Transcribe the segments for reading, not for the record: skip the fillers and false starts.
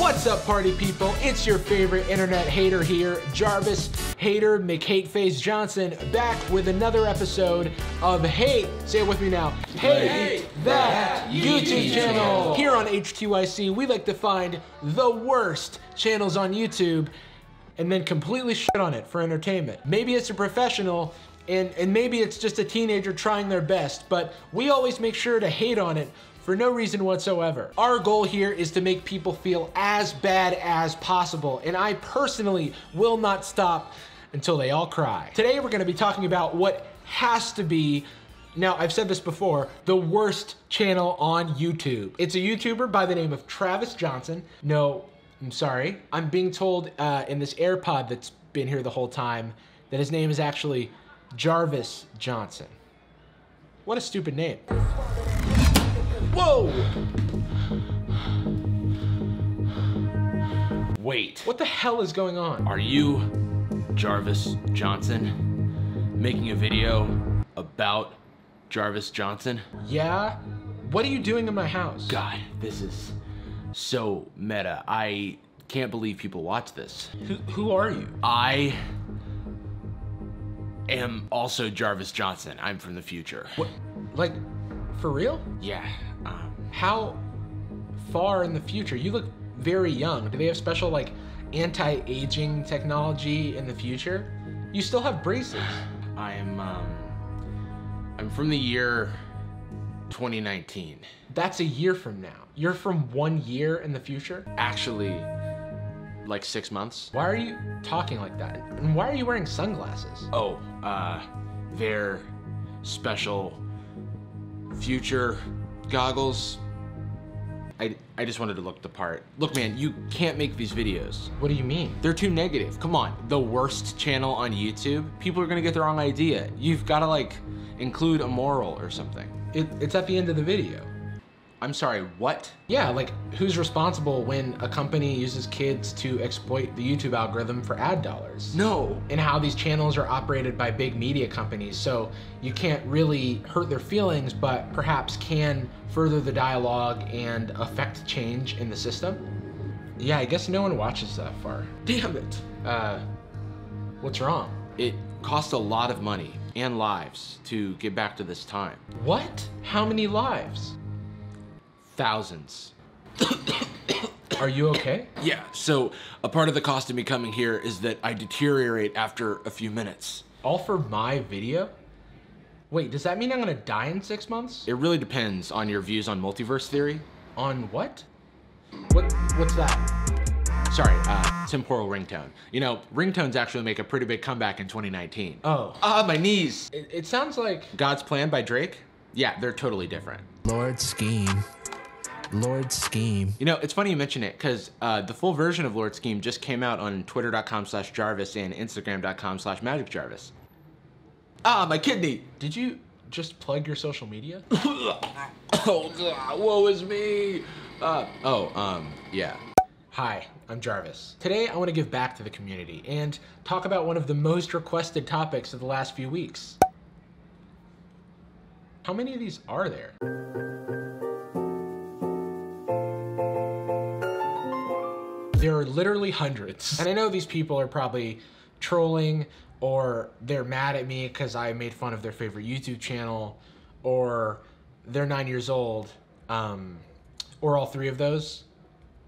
What's up, party people? It's your favorite internet hater here, Jarvis, Hater McHateface Johnson, back with another episode of Hate, say it with me now, Hate That YouTube Channel. Here on HTYC, we like to find the worst channels on YouTube and then completely shit on it for entertainment. Maybe it's a professional, and maybe it's just a teenager trying their best, but we always make sure to hate on it for no reason whatsoever. Our goal here is to make people feel as bad as possible, and I personally will not stop until they all cry. Today we're gonna be talking about what has to be, now I've said this before, the worst channel on YouTube. It's a YouTuber by the name of Travis Johnson. No, I'm sorry. I'm being told in this AirPod that's been here the whole time that his name is actually Jarvis Johnson. What a stupid name. Whoa! Wait, What the hell is going on? are you Jarvis Johnson making a video about Jarvis Johnson? Yeah? What are you doing in my house? God, this is so meta. I can't believe people watch this. Who are you? I am also Jarvis Johnson. I'm from the future. What, like, for real? Yeah. How far in the future? You look very young. Do they have special, like, anti-aging technology in the future? You still have braces. I'm from the year 2019. That's a year from now. You're from 1 year in the future? Actually, like 6 months. Why are you talking like that? And why are you wearing sunglasses? Oh, they're special future goggles. I just wanted to look the part. Look, man, you can't make these videos. What do you mean? They're too negative. Come on, the worst channel on YouTube? People are gonna get the wrong idea. You've gotta like include a moral or something. It's at the end of the video. I'm sorry, what? Yeah, like, who's responsible when a company uses kids to exploit the YouTube algorithm for ad dollars? No. And how these channels are operated by big media companies, so you can't really hurt their feelings, but perhaps can further the dialogue and affect change in the system. Yeah, I guess no one watches that far. Damn it. What's wrong? It cost a lot of money and lives to get back to this time. What? How many lives? Thousands. Are you okay? Yeah, so a part of the cost of me coming here is that I deteriorate after a few minutes. All for my video? Wait, does that mean I'm gonna die in 6 months? It really depends on your views on multiverse theory. On what? What's that? Sorry, temporal ringtone. You know, ringtones actually make a pretty big comeback in 2019. Oh. Ah, my knees. It sounds like... God's Plan by Drake? Yeah, they're totally different. Lord Scheme. Lord Scheme. You know, it's funny you mention it, because the full version of Lord Scheme just came out on twitter.com/Jarvis and instagram.com/magicjarvis. Ah, my kidney! Did you just plug your social media? Oh, God, woe is me! Yeah. Hi, I'm Jarvis. Today I want to give back to the community and talk about one of the most requested topics of the last few weeks. How many of these are there? There are literally hundreds. And I know these people are probably trolling, or they're mad at me because I made fun of their favorite YouTube channel, or they're 9 years old, or all three of those.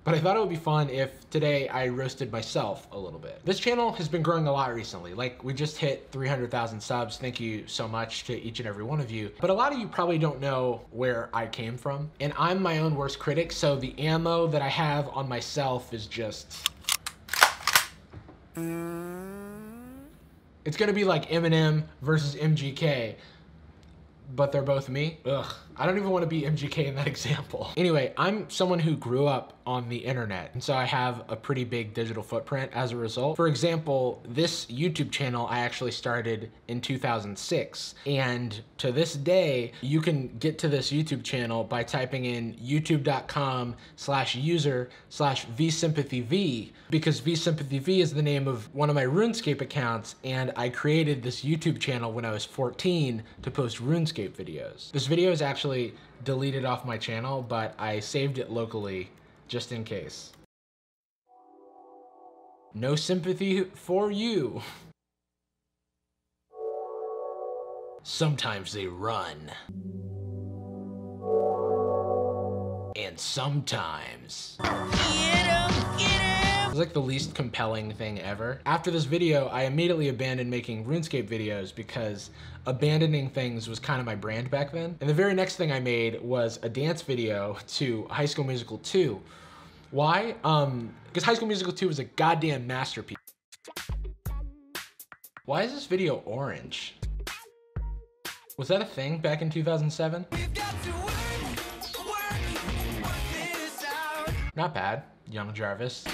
But I thought it would be fun if today I roasted myself a little bit. This channel has been growing a lot recently. Like, we just hit 300,000 subs. Thank you so much to each and every one of you. But a lot of you probably don't know where I came from. And I'm my own worst critic, so the ammo that I have on myself is just... It's gonna be like Eminem versus MGK, but they're both me. Ugh, I don't even want to be MGK in that example. Anyway, I'm someone who grew up on the internet, and so I have a pretty big digital footprint as a result. For example, this YouTube channel I actually started in 2006, and to this day, you can get to this YouTube channel by typing in youtube.com/user/vsympathyv, because vsympathyv is the name of one of my RuneScape accounts, and I created this YouTube channel when I was 14 to post RuneScape videos. This video is actually deleted off my channel, but I saved it locally just in case. No sympathy for you. Sometimes they run. And sometimes. It was like the least compelling thing ever. After this video, I immediately abandoned making RuneScape videos because abandoning things was kind of my brand back then. And the very next thing I made was a dance video to High School Musical 2. Why? Because High School Musical 2 was a goddamn masterpiece. Why is this video orange? Was that a thing back in 2007? Not bad, young Jarvis.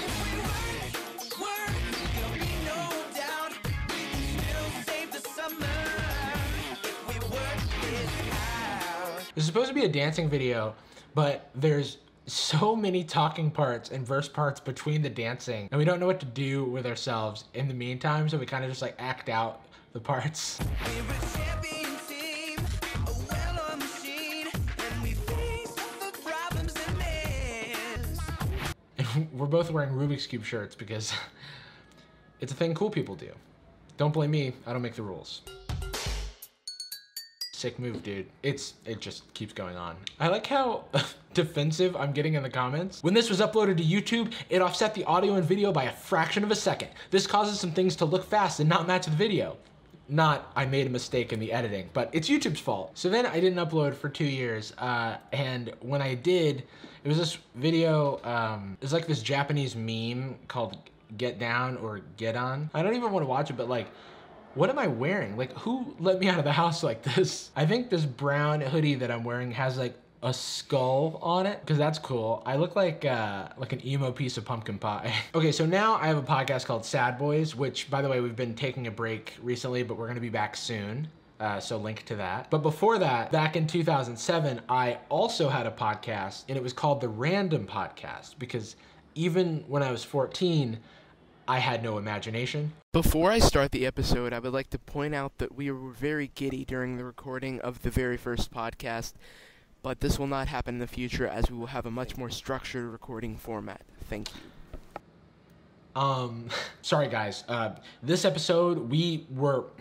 This is supposed to be a dancing video, but there's so many talking parts and verse parts between the dancing, and we don't know what to do with ourselves in the meantime, so we kind of just like act out the parts. We're both wearing Rubik's Cube shirts because it's a thing cool people do. Don't blame me, I don't make the rules. Sick move, dude. It just keeps going on. I like how defensive I'm getting in the comments. When this was uploaded to YouTube, it offset the audio and video by a fraction of a second. This causes some things to look fast and not match the video. Not, I made a mistake in the editing, but it's YouTube's fault. So then I didn't upload for 2 years, and when I did, it was this video, it's like this Japanese meme called Get Down or Get On. I don't even want to watch it, but like, what am I wearing? Like, who let me out of the house like this? I think this brown hoodie that I'm wearing has like a skull on it, because that's cool. I look like an emo piece of pumpkin pie. Okay, so now I have a podcast called Sad Boys, which, by the way, we've been taking a break recently, but we're gonna be back soon. So link to that. But before that, back in 2007, I also had a podcast, and it was called The Random Podcast, because even when I was 14, I had no imagination. Before I start the episode, I would like to point out that we were very giddy during the recording of the very first podcast, but this will not happen in the future as we will have a much more structured recording format. Thank you. Sorry guys, this episode, we were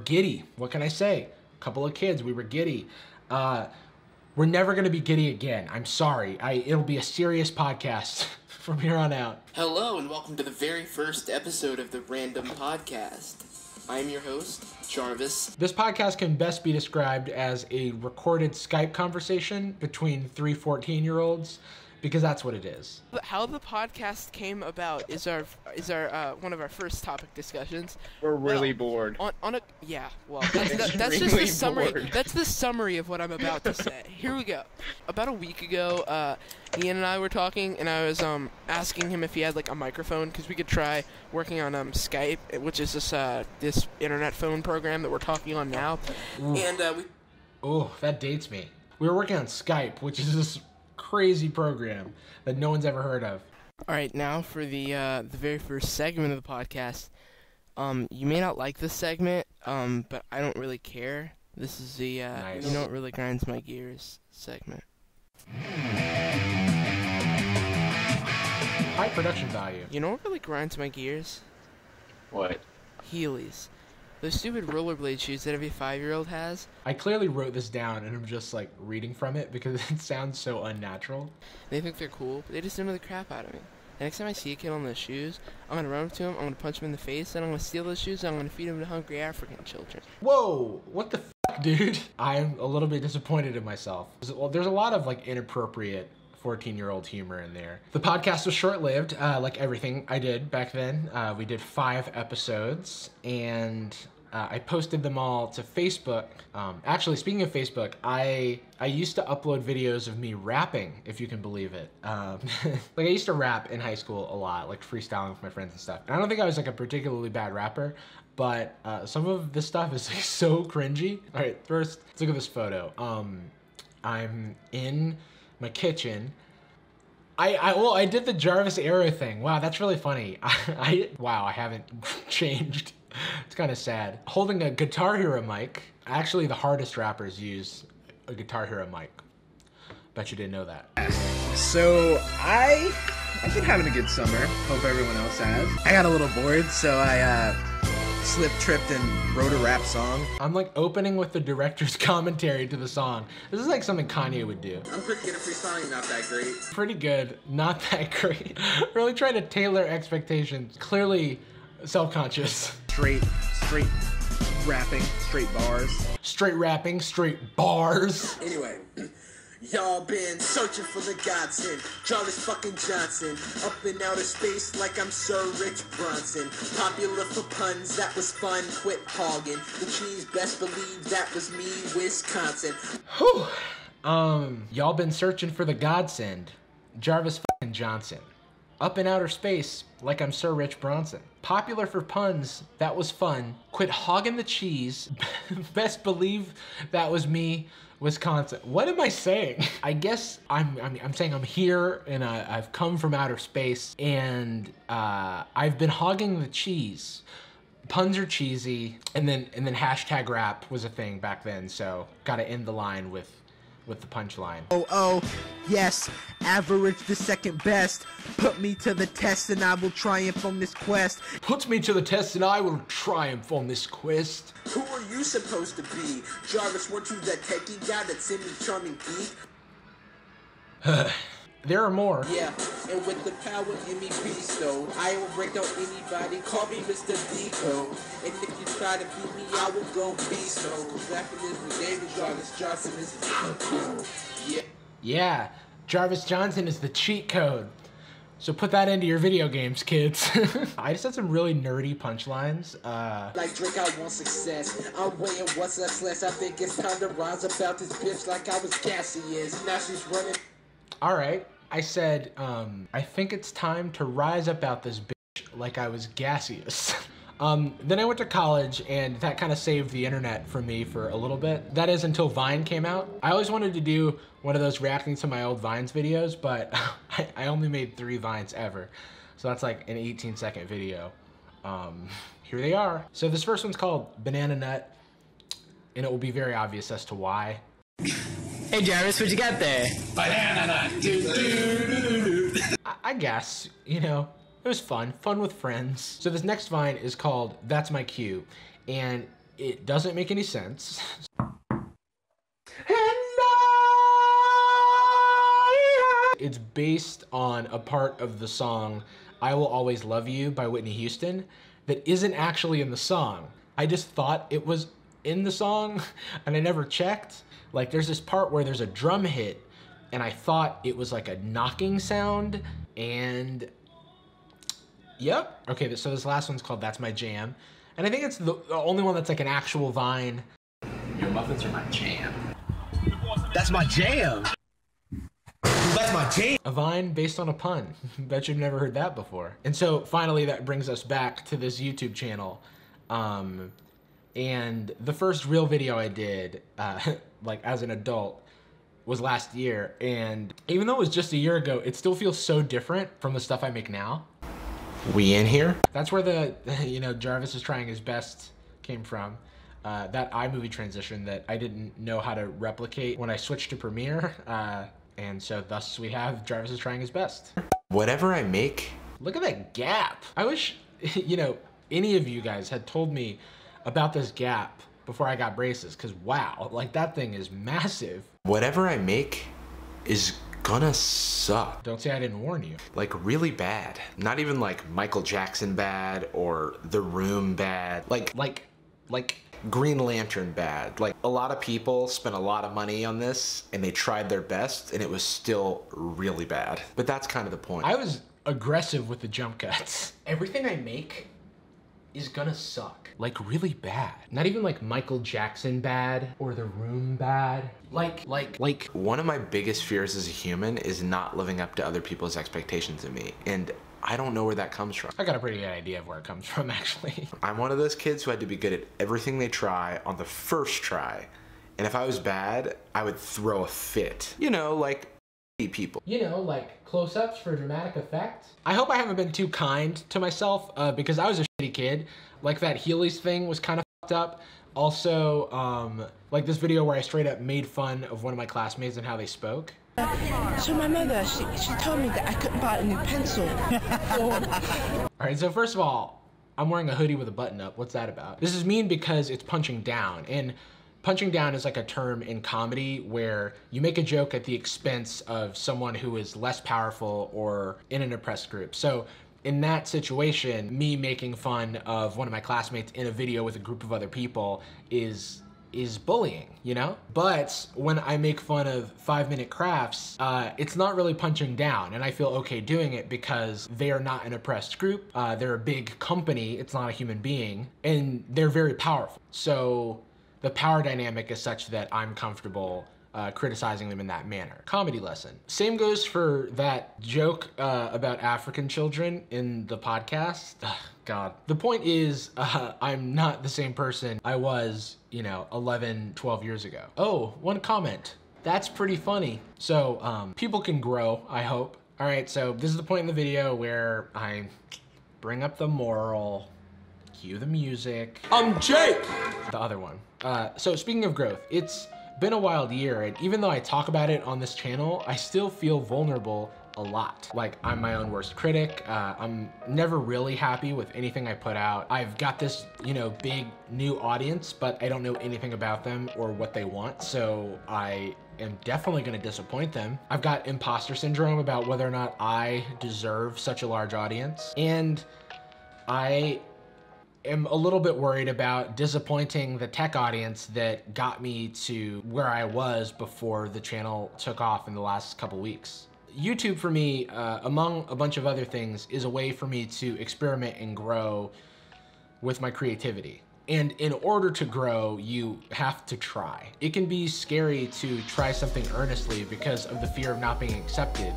giddy. What can I say? A couple of kids, we were giddy. We're never gonna be giddy again. I'm sorry. It'll be a serious podcast from here on out. Hello and welcome to the very first episode of the Random Podcast. I'm your host, Jarvis. This podcast can best be described as a recorded Skype conversation between three 14-year-olds, because that's what it is. How the podcast came about is our one of our first topic discussions. We're really bored. That's just the summary. Bored. That's the summary of what I'm about to say. Here we go. About a week ago, Ian and I were talking, and I was asking him if he had like a microphone, because we could try working on Skype, which is this internet phone program that we're talking on now. Ooh. And oh, that dates me. We were working on Skype, which is this crazy program that no one's ever heard of. All right, now for the very first segment of the podcast. You may not like this segment, but I don't really care. This is the nice. You know what really grinds my gears segment. High production value. You know what really grinds my gears? What? Heelys. Those stupid rollerblade shoes that every 5-year-old has. I clearly wrote this down and I'm just like reading from it because it sounds so unnatural. They think they're cool, but they just annoy the crap out of me. The next time I see a kid on those shoes, I'm gonna run up to him, I'm gonna punch him in the face, and I'm gonna steal those shoes, and I'm gonna feed them to hungry African children. Whoa, what the fuck, dude? I'm a little bit disappointed in myself. There's a lot of like inappropriate 14-year-old humor in there. The podcast was short-lived, like everything I did back then. We did 5 episodes, and I posted them all to Facebook. Actually, speaking of Facebook, I used to upload videos of me rapping, if you can believe it. Like I used to rap in high school a lot, like freestyling with my friends and stuff. And I don't think I was like a particularly bad rapper, but some of this stuff is like so cringy. All right, first, let's look at this photo. I'm in my kitchen. I did the Jarvis arrow thing. Wow, that's really funny. Wow, I haven't changed. It's kind of sad. Holding a Guitar Hero mic. Actually, the hardest rappers use a Guitar Hero mic. Bet you didn't know that. So I I've been having a good summer. Hope everyone else has. I got a little bored, so I tripped and wrote a rap song. I'm like opening with the director's commentary to the song. This is like something Kanye would do. I'm pretty good at freestyling, not that great. Pretty good, not that great. Really trying to tailor expectations. Clearly self-conscious. Straight rapping, straight bars. Straight rapping, straight bars. Anyway, y'all been searching for the godsend. Jarvis fucking Johnson, up in outer space like I'm Sir Rich Bronson. Popular for puns, that was fun, quit hogging. The cheese, best believe that was me, Wisconsin. Whew. Y'all been searching for the godsend. Jarvis fucking Johnson. Up in outer space like I'm Sir Rich Bronson. Popular for puns, that was fun. Quit hogging the cheese. Best believe that was me, Wisconsin. What am I saying? I guess I'm saying I'm here and I've come from outer space and I've been hogging the cheese. Puns are cheesy, and then hashtag rap was a thing back then, so gotta end the line with the punchline. Oh, yes, average the second best. Put me to the test and I will triumph on this quest. Puts me to the test and I will triumph on this quest. Who are you supposed to be? Jarvis, weren't you that techie guy that sent me charming geek? There are more. Yeah, and with the power in me bestowed, I will break down anybody, call me Mr. Decode. And if you try to beat me, I will go beast mode. After this, we gave it Jarvis Johnson is yeah. Yeah, Jarvis Johnson is the cheat code. So put that into your video games, kids. I just had some really nerdy punchlines. Like Drake, I want success. I'm weighing what's less. I think it's time to rise about this bitch like I was gaseous. Now she's running. All right, I said, I think it's time to rise up out this bitch like I was gaseous. Then I went to college and that kind of saved the internet for me for a little bit. That is until Vine came out. I always wanted to do one of those reacting to my old Vines videos, but I only made 3 Vines ever. So that's like an 18-second video. Here they are. So this first one's called Banana Nut, and it will be very obvious as to why. Hey Jarvis, what you got there? Banana nut. I guess, you know, it was fun with friends. So this next Vine is called That's My Cue, and it doesn't make any sense. It's based on a part of the song I Will Always Love You by Whitney Houston that isn't actually in the song. I just thought it was in the song and I never checked. Like there's this part where there's a drum hit and I thought it was like a knocking sound and yep. Okay, so this last one's called That's My Jam. And I think it's the only one that's like an actual Vine. Your muffins are my jam. That's my jam. That's my jam. A Vine based on a pun. Bet you've never heard that before. And so finally that brings us back to this YouTube channel. And the first real video I did, like as an adult, was last year. And even though it was just a year ago, it still feels so different from the stuff I make now. We in here? That's where the, you know, Jarvis is trying his best came from. That iMovie transition that I didn't know how to replicate when I switched to Premiere. And so thus we have Jarvis is trying his best. Whatever I make. Look at that gap. I wish, you know, any of you guys had told me about this gap before I got braces, because wow, like that thing is massive. Whatever I make is gonna suck. Don't say I didn't warn you. Like really bad. Not even like Michael Jackson bad or The Room bad. Like Green Lantern bad. Like a lot of people spent a lot of money on this and they tried their best and it was still really bad. But that's kind of the point. I was aggressive with the jump cuts. Everything I make is gonna suck. Like really bad. Not even like Michael Jackson bad or The Room bad. Like one of my biggest fears as a human is not living up to other people's expectations of me. And I don't know where that comes from. I got a pretty good idea of where it comes from, actually. I'm one of those kids who had to be good at everything they try on the first try. And if I was bad, I would throw a fit. You know, like people. You know, like close-ups for dramatic effect. I hope I haven't been too kind to myself because I was a shitty kid. Like that Heelys thing was kind of fucked up. Also, like this video where I straight up made fun of one of my classmates and how they spoke. So my mother, she told me that I couldn't buy a new pencil. All right, so first of all, I'm wearing a hoodie with a button up. What's that about? This is mean because it's punching down, and punching down is like a term in comedy where you make a joke at the expense of someone who is less powerful or in an oppressed group. So in that situation, me making fun of one of my classmates in a video with a group of other people is bullying, you know? But when I make fun of 5-minute crafts, it's not really punching down, and I feel okay doing it because they are not an oppressed group. They're a big company, it's not a human being, and they're very powerful. So the power dynamic is such that I'm comfortable criticizing them in that manner. Comedy lesson. Same goes for that joke about African children in the podcast. Ugh, God. The point is, I'm not the same person I was, 11, 12 years ago. Oh, one comment. That's pretty funny. So, people can grow, I hope. All right, so this is the point in the video where I bring up the moral, cue the music. I'm Jake! The other one. So speaking of growth, it's been a wild year, and even though I talk about it on this channel, I still feel vulnerable a lot. Like, I'm my own worst critic. I'm never really happy with anything I put out. I've got this, big new audience, but I don't know anything about them or what they want, so I am definitely gonna disappoint them. I've got imposter syndrome about whether or not I deserve such a large audience, and I am a little bit worried about disappointing the tech audience that got me to where I was before the channel took off in the last couple weeks. YouTube for me, among a bunch of other things, is a way for me to experiment and grow with my creativity. And in order to grow, you have to try. It can be scary to try something earnestly because of the fear of not being accepted,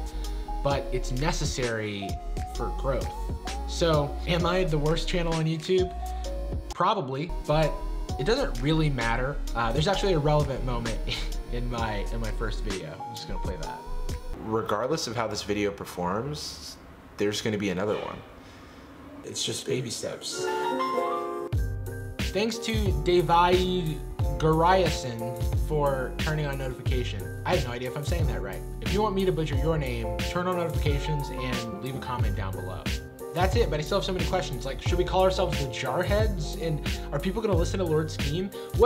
but it's necessary for growth. So, am I the worst channel on YouTube? Probably, but it doesn't really matter. There's actually a relevant moment in my first video. I'm just gonna play that. Regardless of how this video performs, there's gonna be another one. It's just baby steps. Thanks to David Garayason for turning on notification. I have no idea if I'm saying that right. If you want me to butcher your name, turn on notifications and leave a comment down below. That's it, but I still have so many questions. Like, should we call ourselves the Jarheads? And are people gonna listen to Lord Scheme?